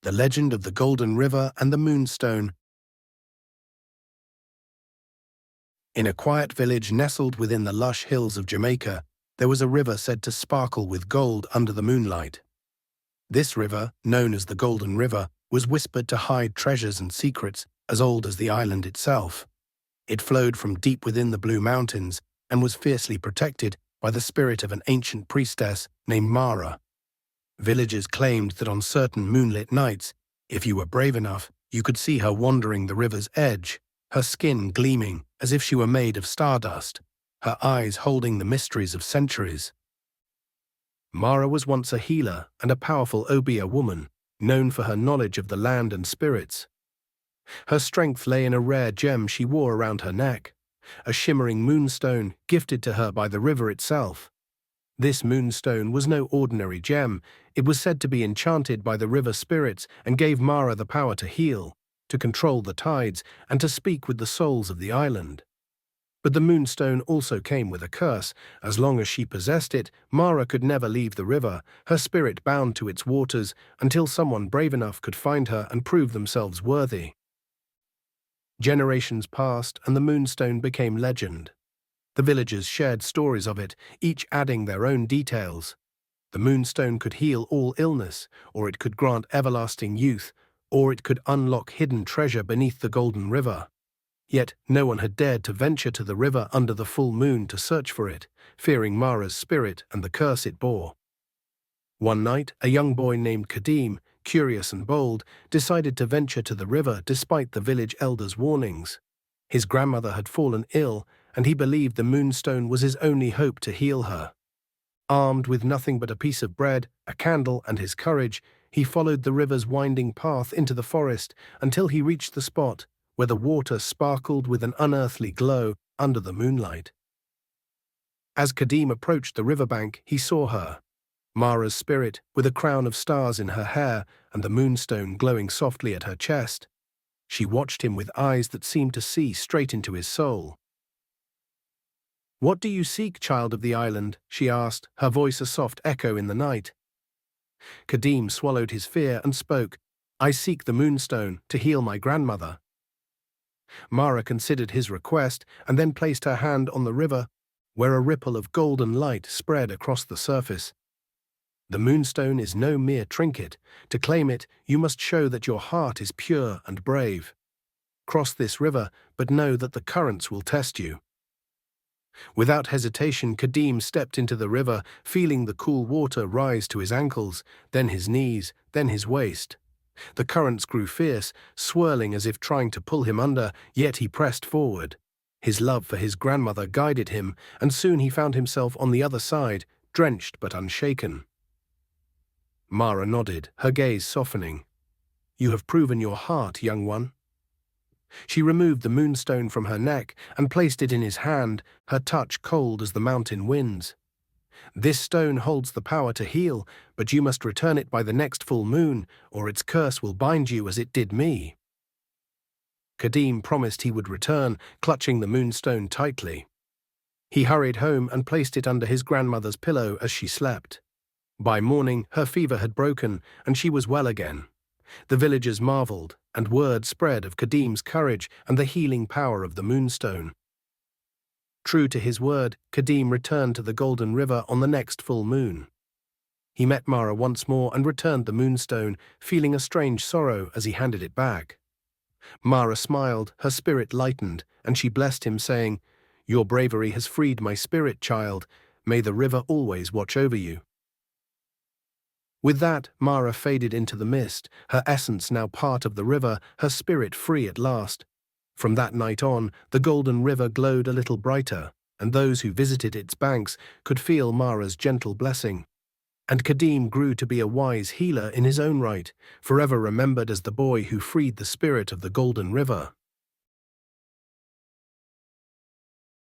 The Legend of the Golden River and the Moonstone. In a quiet village nestled within the lush hills of Jamaica, there was a river said to sparkle with gold under the moonlight. This river, known as the Golden River, was whispered to hide treasures and secrets as old as the island itself. It flowed from deep within the Blue Mountains and was fiercely protected by the spirit of an ancient priestess named Mara. Villagers claimed that on certain moonlit nights, if you were brave enough, you could see her wandering the river's edge, her skin gleaming as if she were made of stardust, her eyes holding the mysteries of centuries. Mara was once a healer and a powerful Obeah woman, known for her knowledge of the land and spirits. Her strength lay in a rare gem she wore around her neck, a shimmering moonstone gifted to her by the river itself. This moonstone was no ordinary gem. It was said to be enchanted by the river spirits and gave Mara the power to heal, to control the tides, and to speak with the souls of the island. But the moonstone also came with a curse. As long as she possessed it, Mara could never leave the river, her spirit bound to its waters, until someone brave enough could find her and prove themselves worthy. Generations passed, and the moonstone became legend. The villagers shared stories of it, each adding their own details. The moonstone could heal all illness, or it could grant everlasting youth, or it could unlock hidden treasure beneath the Golden River. Yet no one had dared to venture to the river under the full moon to search for it, fearing Mara's spirit and the curse it bore. One night, a young boy named Kadim, curious and bold, decided to venture to the river despite the village elders' warnings. His grandmother had fallen ill, and he believed the moonstone was his only hope to heal her. Armed with nothing but a piece of bread, a candle, and his courage, he followed the river's winding path into the forest until he reached the spot where the water sparkled with an unearthly glow under the moonlight. As Kadim approached the riverbank, he saw her, Mara's spirit, with a crown of stars in her hair and the moonstone glowing softly at her chest. She watched him with eyes that seemed to see straight into his soul. "What do you seek, child of the island?" she asked, her voice a soft echo in the night. Kadim swallowed his fear and spoke, "I seek the moonstone to heal my grandmother." Mara considered his request and then placed her hand on the river, where a ripple of golden light spread across the surface. "The moonstone is no mere trinket. To claim it, you must show that your heart is pure and brave. Cross this river, but know that the currents will test you." Without hesitation, Kadim stepped into the river, feeling the cool water rise to his ankles, then his knees, then his waist. The currents grew fierce, swirling as if trying to pull him under, yet he pressed forward. His love for his grandmother guided him, and soon he found himself on the other side, drenched but unshaken. Mara nodded, her gaze softening. "You have proven your heart, young one." She removed the moonstone from her neck and placed it in his hand, her touch cold as the mountain winds. "This stone holds the power to heal, but you must return it by the next full moon, or its curse will bind you as it did me." Kadim promised he would return, clutching the moonstone tightly. He hurried home and placed it under his grandmother's pillow as she slept. By morning, her fever had broken, and she was well again. The villagers marveled, and word spread of Kadim's courage and the healing power of the moonstone. True to his word, Kadim returned to the Golden River on the next full moon. He met Mara once more and returned the moonstone, feeling a strange sorrow as he handed it back. Mara smiled, her spirit lightened, and she blessed him, saying, "Your bravery has freed my spirit, child. May the river always watch over you." With that, Mara faded into the mist, her essence now part of the river, her spirit free at last. From that night on, the Golden River glowed a little brighter, and those who visited its banks could feel Mara's gentle blessing. And Kadim grew to be a wise healer in his own right, forever remembered as the boy who freed the spirit of the Golden River.